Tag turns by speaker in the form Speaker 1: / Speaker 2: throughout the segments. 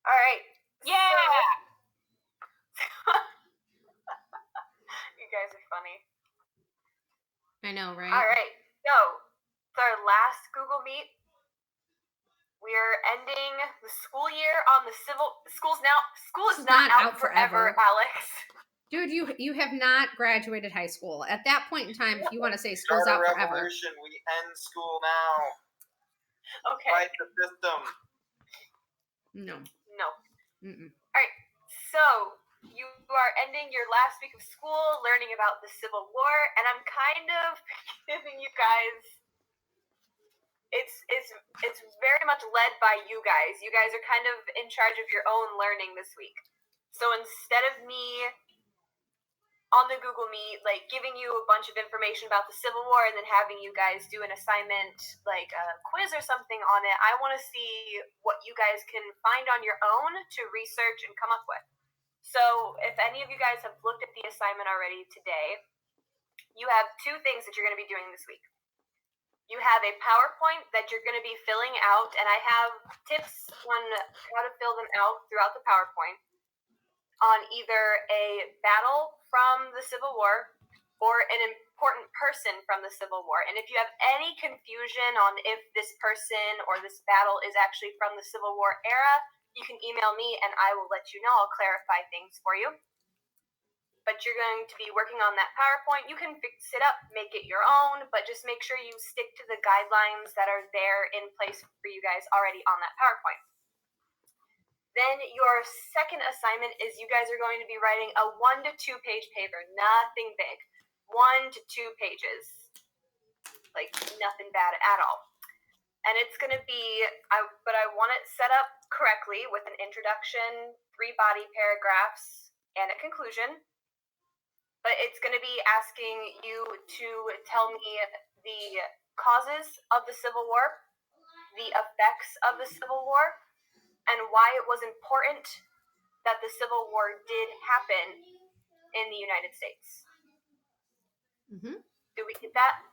Speaker 1: All right.
Speaker 2: Yeah!
Speaker 1: You guys are funny.
Speaker 2: I know, right?
Speaker 1: All right. So, it's our last Google Meet. We're ending the school year on the school is not out forever, Alex.
Speaker 2: Dude, you have not graduated high school. At that point in time, if you want to say school's out forever.
Speaker 3: Revolution, we end school now.
Speaker 1: Okay.
Speaker 3: Fight the system.
Speaker 2: No.
Speaker 1: Mm-mm. All right. So, you are ending your last week of school, learning about the Civil War, and I'm kind of giving you guys. It's very much led by you guys. You guys are kind of in charge of your own learning this week. So instead of me on the Google Meet, like giving you a bunch of information about the Civil War and then having you guys do an assignment, like a quiz or something on it, I want to see what you guys can find on your own to research and come up with. So if any of you guys have looked at the assignment already today, you have two things that you're going to be doing this week. You have a PowerPoint that you're going to be filling out, and I have tips on how to fill them out throughout the PowerPoint on either a battle from the Civil War or an important person from the Civil War. And if you have any confusion on if this person or this battle is actually from the Civil War era, you can email me and I will let you know. I'll clarify things for you. But you're going to be working on that PowerPoint. You can fix it up, make it your own, but just make sure you stick to the guidelines that are there in place for you guys already on that PowerPoint. Then your second assignment is you guys are going to be writing a 1 to 2 page paper, nothing big. 1 to 2 pages, like nothing bad at all. And it's going to be, but I want it set up correctly with an introduction, 3 body paragraphs, and a conclusion. But it's going to be asking you to tell me the causes of the Civil War, the effects of the Civil War, and why it was important that the Civil War did happen in the United States.
Speaker 2: Mm-hmm.
Speaker 1: Do we get that?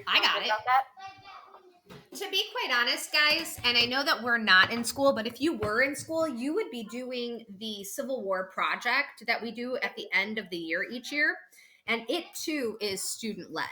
Speaker 2: I got it.
Speaker 1: About that?
Speaker 2: To be quite honest, guys, and I know that we're not in school, but if you were in school, you would be doing the Civil War project that we do at the end of the year each year. And it too is student-led.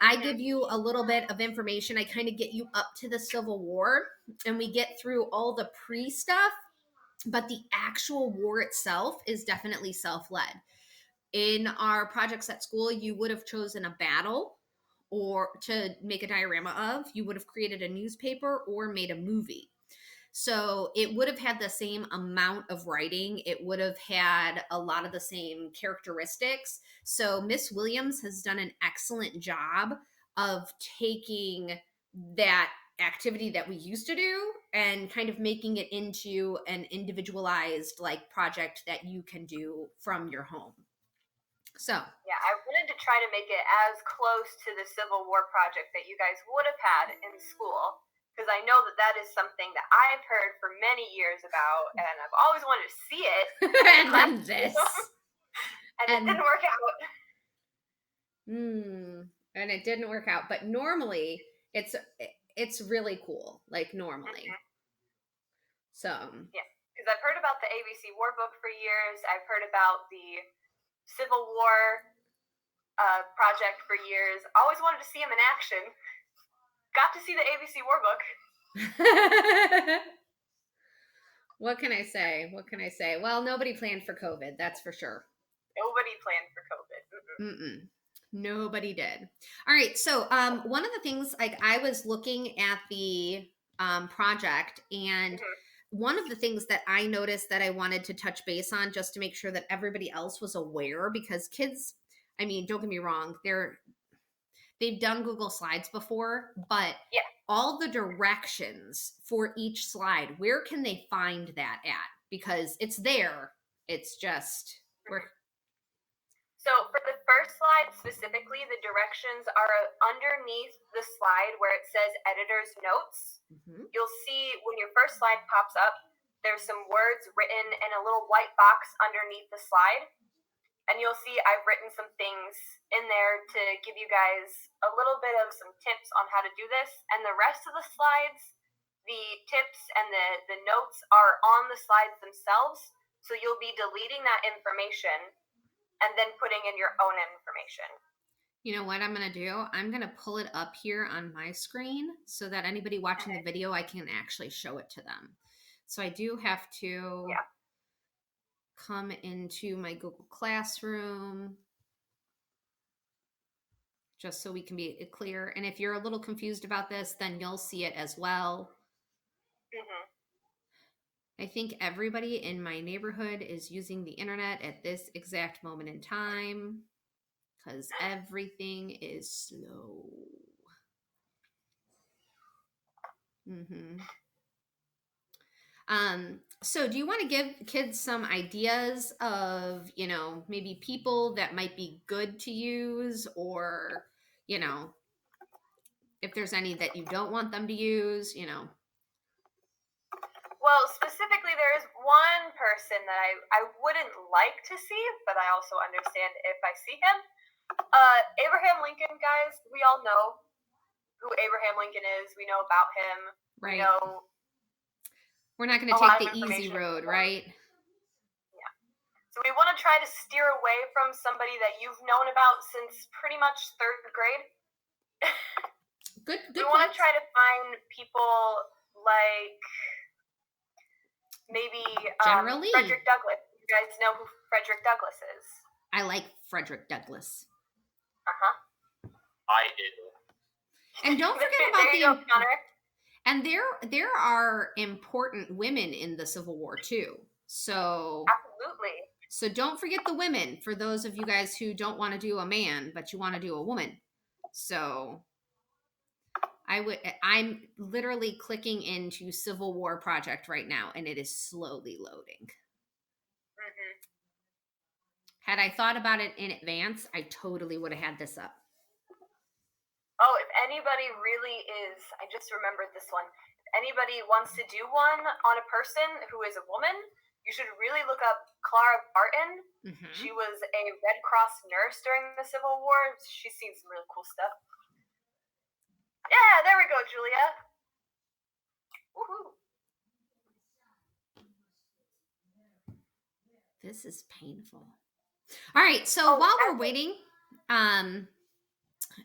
Speaker 2: I give you a little bit of information. I kind of get you up to the Civil War and we get through all the pre-stuff, but the actual war itself is definitely self-led. In our projects at school, you would have chosen a battle or to make a diorama of. You would have created a newspaper or made a movie. So it would have had the same amount of writing. It would have had a lot of the same characteristics. So Miss Williams has done an excellent job of taking that activity that we used to do and kind of making it into an individualized like project that you can do from your home. So
Speaker 1: yeah, I wanted to try to make it as close to the Civil War project that you guys would have had in school, because I know that is something that I've heard for many years about, and I've always wanted to see it.
Speaker 2: And then this.
Speaker 1: And it didn't work out.
Speaker 2: And it didn't work out, but normally it's really cool, like normally. So
Speaker 1: yeah, because I've heard about the ABC War Book for years. I've heard about the Civil War project for years. Always wanted to see him in action. Got to see the ABC War Book.
Speaker 2: What can I say? Well, nobody planned for COVID, that's for sure.
Speaker 1: Nobody planned for COVID.
Speaker 2: Mm-mm. Nobody did. All right, so one of the things, like I was looking at the project, and one of the things that I noticed that I wanted to touch base on just to make sure that everybody else was aware, because kids, I mean, don't get me wrong, they've done Google Slides before, but all the directions for each slide, where can they find that at? Because it's there, it's just
Speaker 1: So for the first slide specifically, the directions are underneath the slide where it says editor's notes. You'll see when your first slide pops up, there's some words written in a little white box underneath the slide. And you'll see I've written some things in there to give you guys a little bit of some tips on how to do this. And the rest of the slides, the tips and the notes are on the slides themselves, so you'll be deleting that information and then putting in your own information.
Speaker 2: You know what I'm going to do? I'm going to pull it up here on my screen so that anybody watching the video, I can actually show it to them. So I do have to come into my Google Classroom just so we can be clear. And if you're a little confused about this, then you'll see it as well. I think everybody in my neighborhood is using the internet at this exact moment in time because everything is slow. So do you want to give kids some ideas of, you know, maybe people that might be good to use, or, you know, if there's any that you don't want them to use, you know?
Speaker 1: Well, specifically, there is one person that I wouldn't like to see, but I also understand if I see him. Abraham Lincoln, guys, we all know who Abraham Lincoln is. We know about him.
Speaker 2: Right.
Speaker 1: We know
Speaker 2: we're not going to take the easy road, right?
Speaker 1: Yeah. So we want to try to steer away from somebody that you've known about since pretty much 3rd grade.
Speaker 2: Good.
Speaker 1: We want to try to find people like maybe
Speaker 2: Generally
Speaker 1: Frederick Douglass. You guys know who Frederick Douglass is?
Speaker 2: I like Frederick Douglass.
Speaker 3: I do.
Speaker 2: And don't forget about
Speaker 1: there you go, Connor.
Speaker 2: And there are important women in the Civil War too. So
Speaker 1: absolutely.
Speaker 2: So don't forget the women, for those of you guys who don't want to do a man, but you want to do a woman. So I'm literally clicking into Civil War Project right now, and it is slowly loading. Had I thought about it in advance, I totally would have had this up.
Speaker 1: Oh, if anybody really is, I just remembered this one. If anybody wants to do one on a person who is a woman, you should really look up Clara Barton. She was a Red Cross nurse during the Civil War. She's seen some really cool stuff. Yeah, there we go, Julia. Woohoo.
Speaker 2: This is painful. All right, so while we're waiting, and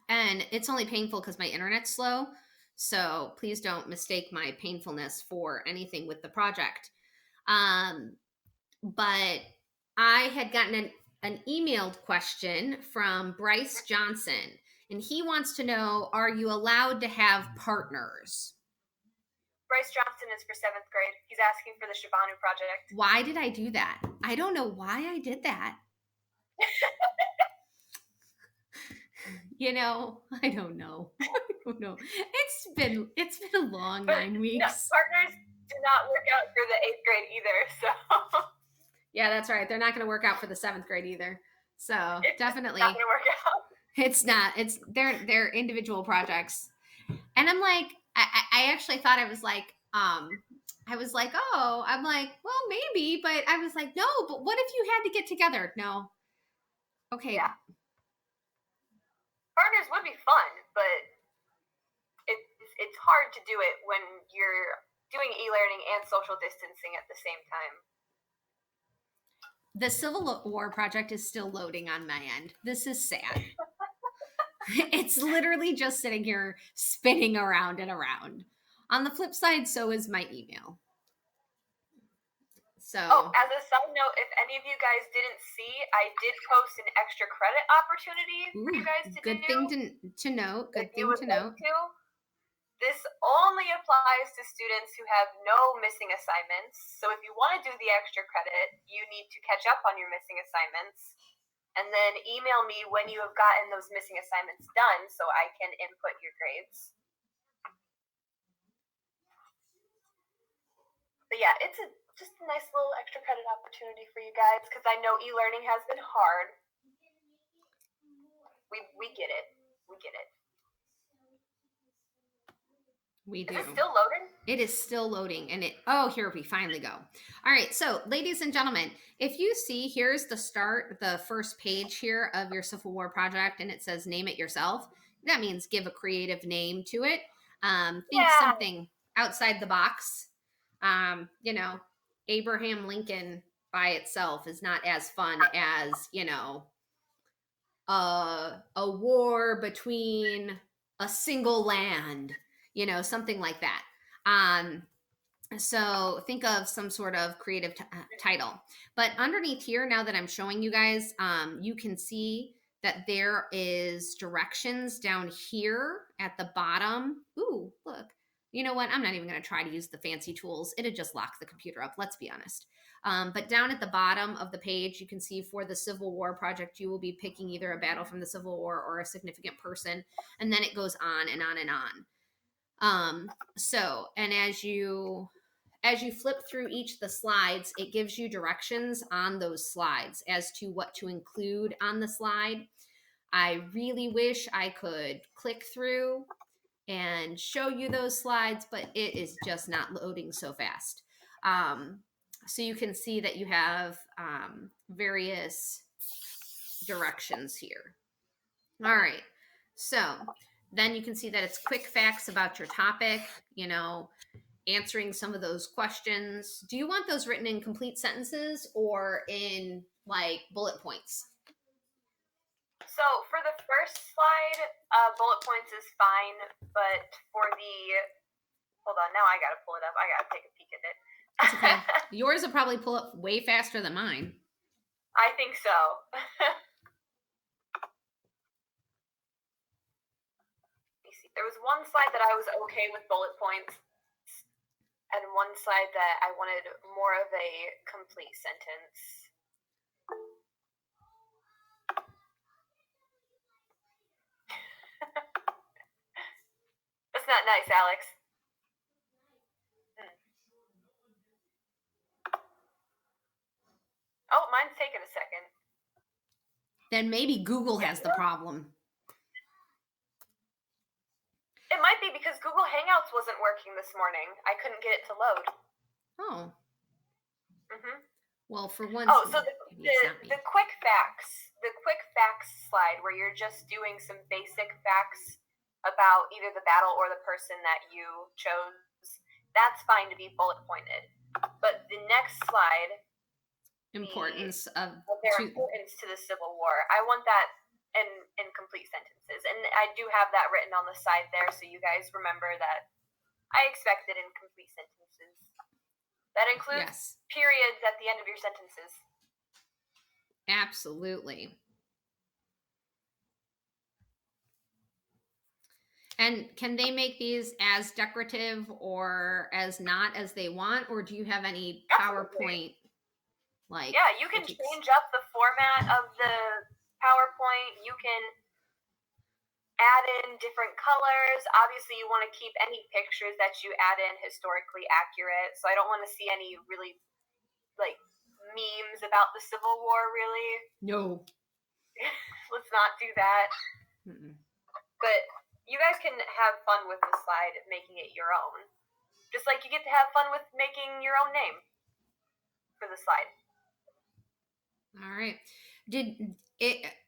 Speaker 2: it's only painful because my internet's slow, so please don't mistake my painfulness for anything with the project. But I had gotten an emailed question from Bryce Johnson, and he wants to know, are you allowed to have partners?
Speaker 1: Bryce Johnson is for 7th grade. He's asking for the Shibanu project.
Speaker 2: Why did I do that? I don't know why I did that. You know, I don't know. It's been a long 9 weeks.
Speaker 1: No, partners do not work out for the 8th grade either. So
Speaker 2: yeah, that's right. They're not going to work out for the 7th grade either. So
Speaker 1: it's
Speaker 2: definitely
Speaker 1: not going to work out.
Speaker 2: It's not. It's they're individual projects. And I'm like, I actually thought I was like, oh, I'm like, well, maybe, but I was like, no, but what if you had to get together? No. Okay.
Speaker 1: Yeah. Partners would be fun, but it's hard to do it when you're doing e-learning and social distancing at the same time.
Speaker 2: The Civil War project is still loading on my end. This is sad. It's literally just sitting here spinning around and around. On the flip side, so is my email. So,
Speaker 1: as a side note, if any of you guys didn't see, I did post an extra credit opportunity for you guys to
Speaker 2: good
Speaker 1: do.
Speaker 2: Thing to note. Good thing to note.
Speaker 1: This only applies to students who have no missing assignments. So if you want to do the extra credit, you need to catch up on your missing assignments. And then email me when you have gotten those missing assignments done so I can input your grades. But yeah, it's just a nice little extra credit opportunity for you guys because I know e-learning has been hard. We get it. We get it.
Speaker 2: We do.
Speaker 1: Is it still loading?
Speaker 2: It is still loading, and here we finally go. All right, so ladies and gentlemen, if you see, here's the first page here of your Civil War project, and it says name it yourself. That means give a creative name to it. Think something outside the box. You know, Abraham Lincoln by itself is not as fun as, you know, a war between a single land, you know, something like that. So think of some sort of creative title. But underneath here, now that I'm showing you guys, you can see that there is directions down here at the bottom. Ooh, look. You know what? I'm not even going to try to use the fancy tools. It'd just lock the computer up. Let's be honest. But down at the bottom of the page, you can see for the Civil War project, you will be picking either a battle from the Civil War or a significant person. And then it goes on and on and on. So, and as you flip through each of the slides, it gives you directions on those slides as to what to include on the slide. I really wish I could click through and show you those slides, but it is just not loading so fast. So you can see that you have various directions here. All right. So then you can see that it's quick facts about your topic, you know, answering some of those questions. Do you want those written in complete sentences or in like bullet points?
Speaker 1: So for the first slide, bullet points is fine, but for the, hold on, now I gotta pull it up. I gotta take a peek at it.
Speaker 2: It's okay. Yours will probably pull up way faster than mine.
Speaker 1: I think so. There was one slide that I was okay with bullet points, and one slide that I wanted more of a complete sentence. That's not nice, Alex. Oh, mine's taking a second.
Speaker 2: Then maybe Google has the problem.
Speaker 1: It might be because Google Hangouts wasn't working this morning. I couldn't get it to load.
Speaker 2: Oh. Well, for once.
Speaker 1: Oh, so the quick facts slide where you're just doing some basic facts about either the battle or the person that you chose, that's fine to be bullet pointed. But the next slide,
Speaker 2: importance
Speaker 1: importance to the Civil War, I want that in complete sentences. And I do have that written on the side there, so you guys remember that I expect it in complete sentences. That includes periods at the end of your sentences.
Speaker 2: Absolutely. And can they make these as decorative or as not as they want, or do you have any PowerPoint? Like,
Speaker 1: yeah, you can change up the format of the PowerPoint. You can add in different colors. Obviously, you want to keep any pictures that you add in historically accurate. So I don't want to see any really like memes about the Civil War, really.
Speaker 2: No.
Speaker 1: Let's not do that. But you guys can have fun with the slide, making it your own. Just like you get to have fun with making your own name for the slide.
Speaker 2: All right.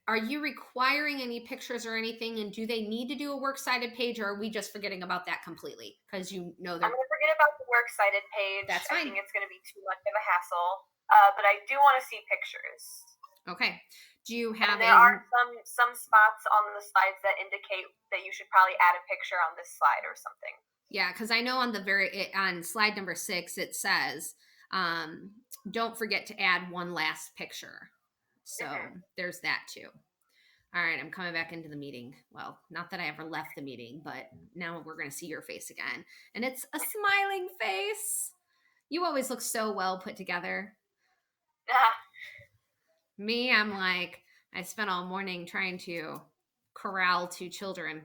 Speaker 2: Are you requiring any pictures or anything, and do they need to do a works cited page, or are we just forgetting about that completely? Because you know
Speaker 1: I'm going to forget about the works cited page.
Speaker 2: That's fine.
Speaker 1: I think it's going to be too much of a hassle. But I do want to see pictures.
Speaker 2: Okay. Do you have?
Speaker 1: And there are some spots on the slides that indicate that you should probably add a picture on this slide or something.
Speaker 2: Yeah, because I know on slide number 6 it says, don't forget to add one last picture. So there's that too. All right, I'm coming back into the meeting. Well, not that I ever left the meeting, but now we're going to see your face again. And it's a smiling face. You always look so well put together. Me, I'm like, I spent all morning trying to corral 2 children.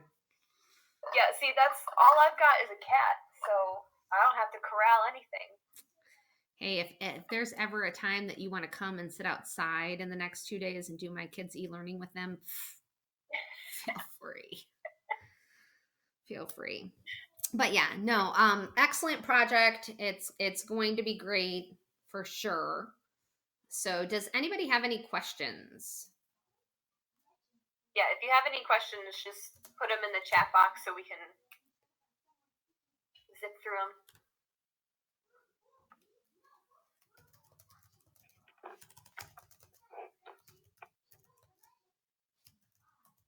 Speaker 1: Yeah, see, that's all I've got is a cat, so I don't have to corral anything.
Speaker 2: Hey, if there's ever a time that you want to come and sit outside in the next 2 days and do my kids' e-learning with them, feel free. Feel free. But yeah, no, excellent project. It's going to be great for sure. So does anybody have any questions?
Speaker 1: Yeah, if you have any questions, just put them in the chat box so we can zip through them.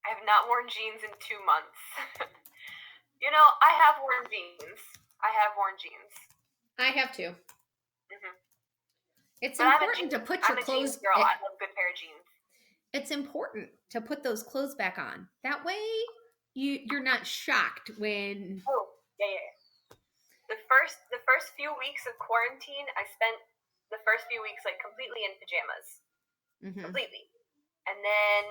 Speaker 1: I have not worn jeans in 2 months. You know, I have worn jeans. I
Speaker 2: have to.
Speaker 1: Mm-hmm.
Speaker 2: It's
Speaker 1: But
Speaker 2: important to put your clothes.
Speaker 1: I'm a jeans girl. I love a good pair of jeans.
Speaker 2: It's important to put those clothes back on. That way, you're not shocked when.
Speaker 1: Oh, yeah. The first few weeks of quarantine, I spent the first few weeks like completely in pajamas.
Speaker 2: Mm-hmm.
Speaker 1: Completely. And then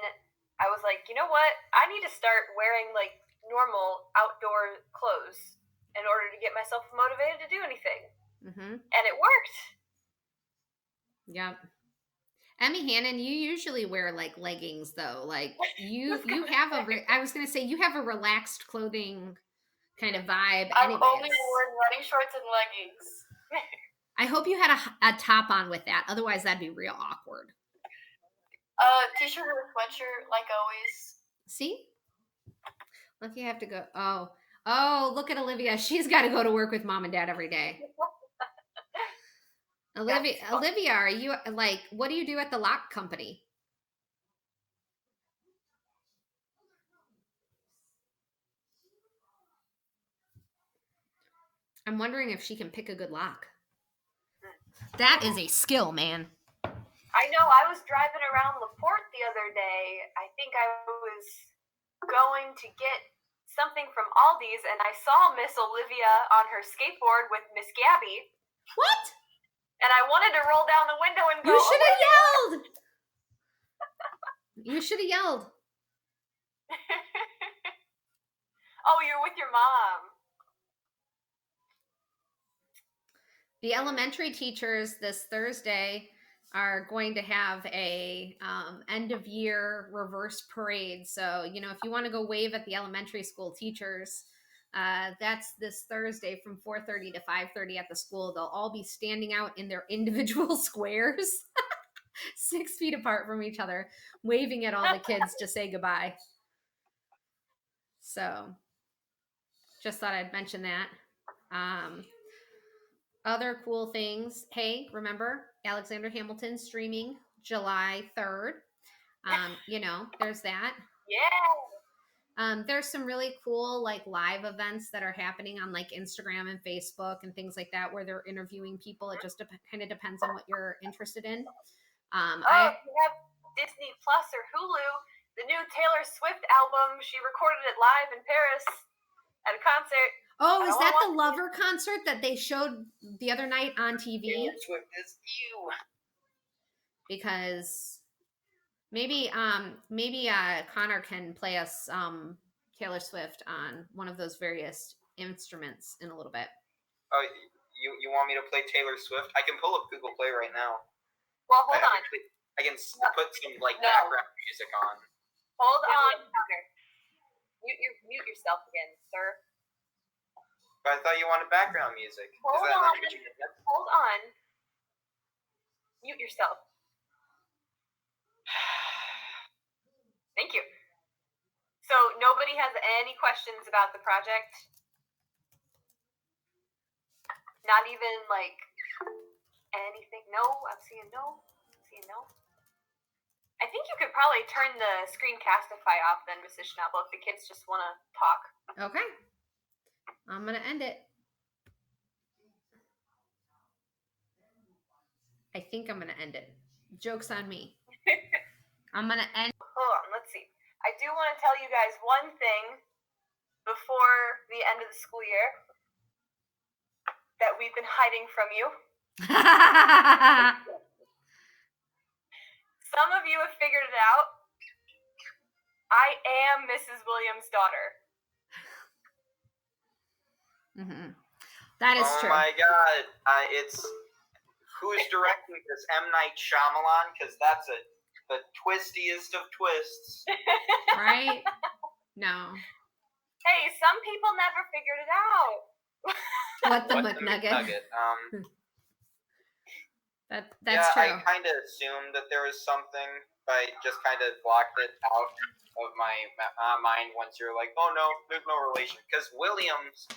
Speaker 1: I was like, you know what? I need to start wearing like normal outdoor clothes in order to get myself motivated to do anything.
Speaker 2: Mm-hmm.
Speaker 1: And it worked.
Speaker 2: Yep. Emmy Hannon, you usually wear like leggings though. Like you have I was gonna say you have a relaxed clothing kind of vibe.
Speaker 1: I've only worn running shorts and leggings.
Speaker 2: I hope you had a top on with that. Otherwise, that'd be real awkward.
Speaker 1: T-shirt or sweatshirt, like always.
Speaker 2: See? Look, you have to go. Oh, look at Olivia. She's got to go to work with mom and dad every day. Olivia, are you like, what do you do at the lock company? I'm wondering if she can pick a good lock. That is a skill, man.
Speaker 1: I know. I was driving around LaPorte the other day. I think I was going to get something from Aldi's, and I saw Miss Olivia on her skateboard with Miss Gabby.
Speaker 2: What?
Speaker 1: And I wanted to roll down the window and go,
Speaker 2: You should have yelled! You should have yelled.
Speaker 1: Oh, you're with your mom.
Speaker 2: The elementary teachers this Thursday are going to have a end of year reverse parade. So, you know, if you want to go wave at the elementary school teachers, that's this Thursday from 4:30 to 5:30 at the school. They'll all be standing out in their individual squares, 6 feet apart from each other, waving at all the kids to say goodbye. So, just thought I'd mention that. Other cool things. Hey, remember Alexander Hamilton streaming July 3rd. You know, there's that.
Speaker 1: Yeah.
Speaker 2: There's some really cool like live events that are happening on like Instagram and Facebook and things like that where they're interviewing people. It just kind of depends on what you're interested in.
Speaker 1: You have Disney Plus or Hulu. The new Taylor Swift album. She recorded it live in Paris at a concert.
Speaker 2: Oh, is that the Lover concert that they showed the other night on TV?
Speaker 3: Taylor Swift is you.
Speaker 2: Because maybe Connor can play us Taylor Swift on one of those various instruments in a little bit.
Speaker 3: Oh, you want me to play Taylor Swift? I can pull up Google Play right now.
Speaker 1: Well, hold on.
Speaker 3: I can put some background music on.
Speaker 1: Hold on, Connor. Mute yourself again, sir.
Speaker 3: But I thought you wanted background music.
Speaker 1: Hold on. Mute yourself. Thank you. So nobody has any questions about the project? Not even like anything? No? I'm seeing no. I think you could probably turn the Screencastify off then, Mrs. Schnabel, if the kids just want to talk.
Speaker 2: Okay. I'm going to end it. I think I'm going to end it. Joke's on me. I'm going to end.
Speaker 1: Hold on, let's see. I do want to tell you guys one thing before the end of the school year that we've been hiding from you. Some of you have figured it out. I am Mrs. Williams' daughter.
Speaker 2: Mm-hmm. That is true.
Speaker 3: Oh my God! It's who's directing this? M. Night Shyamalan, because that's the twistiest of twists.
Speaker 2: Right? No.
Speaker 1: Hey, some people never figured it out.
Speaker 2: What the McNugget? That's true.
Speaker 3: I kind of assumed that there was something, but I just kind of blocked it out of my mind once you're like, oh no, there's no relation. Because Williams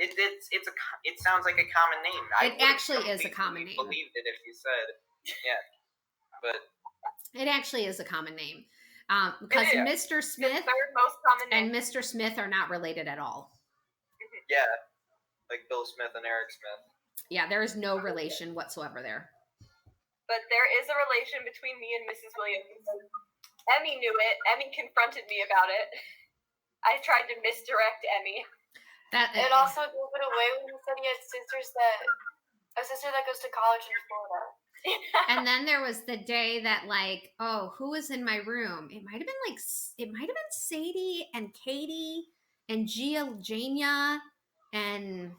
Speaker 3: it sounds like a common name.
Speaker 2: It actually is a common name.
Speaker 3: Believed it if you said, yeah, but
Speaker 2: it actually is a common name. Because
Speaker 1: Yeah.
Speaker 2: Mr. Smith
Speaker 1: third most common name.
Speaker 2: and Mr. Smith are not related at all.
Speaker 3: Yeah, like Bill Smith and Eric Smith.
Speaker 2: Yeah, there is no relation whatsoever there.
Speaker 1: But there is a relation between me and Mrs. Williams. Emmy knew it. Emmy confronted me about it. I tried to misdirect Emmy.
Speaker 4: It also gave it away when he said he had a sister that goes to college in Florida.
Speaker 2: And then there was the day that, like, oh, who was in my room? It might have been Sadie and Katie and Jania and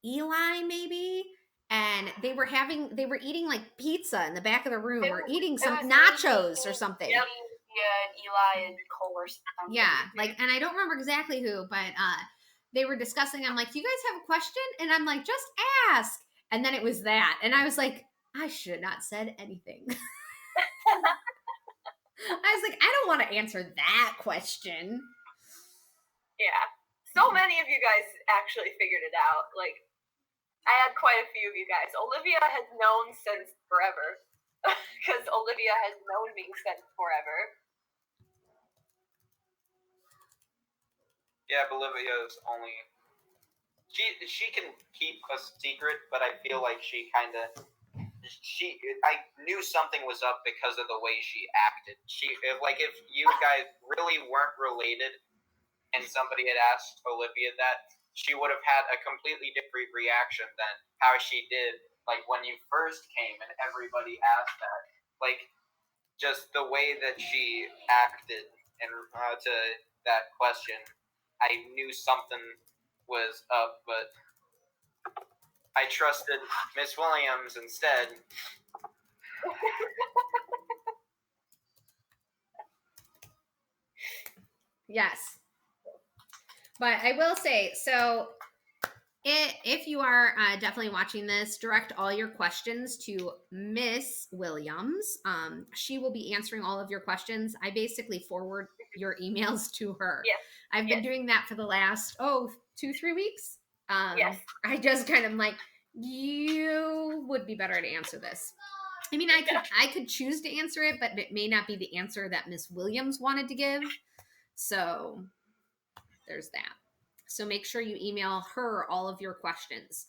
Speaker 2: Eli, maybe. And they were eating like pizza in the back of the room, or eating some nachos or something.
Speaker 4: Yep. Yeah, and Eli and Cole or something.
Speaker 2: Yeah, like, and I don't remember exactly who, but they were discussing. I'm like, "Do you guys have a question?" And I'm like, "Just ask." And then it was that, and I was like, I should have not said anything. I was like, I don't want to answer that question.
Speaker 1: Yeah. So many of you guys actually figured it out. Like, I had quite a few of you guys. Olivia has known since forever. Because Olivia has known me since forever.
Speaker 3: Yeah, Bolivia's only... She can keep a secret, but I feel like she kind of... I knew something was up because of the way she acted. If you guys really weren't related and somebody had asked Olivia that, she would have had a completely different reaction than how she did, like, when you first came and everybody asked that. Like, just the way that she acted and to that question, I knew something was up, but I trusted Miss Williams instead.
Speaker 2: Yes. But I will say, so if you are definitely watching this, direct all your questions to Miss Williams. She will be answering all of your questions. I basically forward your emails to her.
Speaker 1: Yes.
Speaker 2: I've been doing that for the last 2-3 weeks.
Speaker 1: Yes.
Speaker 2: I just kind of like, you would be better to answer this. I mean, I could choose to answer it, but it may not be the answer that Miss Williams wanted to give. So there's that. So make sure you email her all of your questions.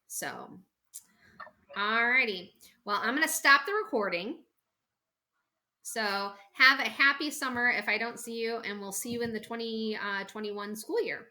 Speaker 2: So, alrighty. Well, I'm going to stop the recording. So have a happy summer if I don't see you, and we'll see you in the 2021 school year.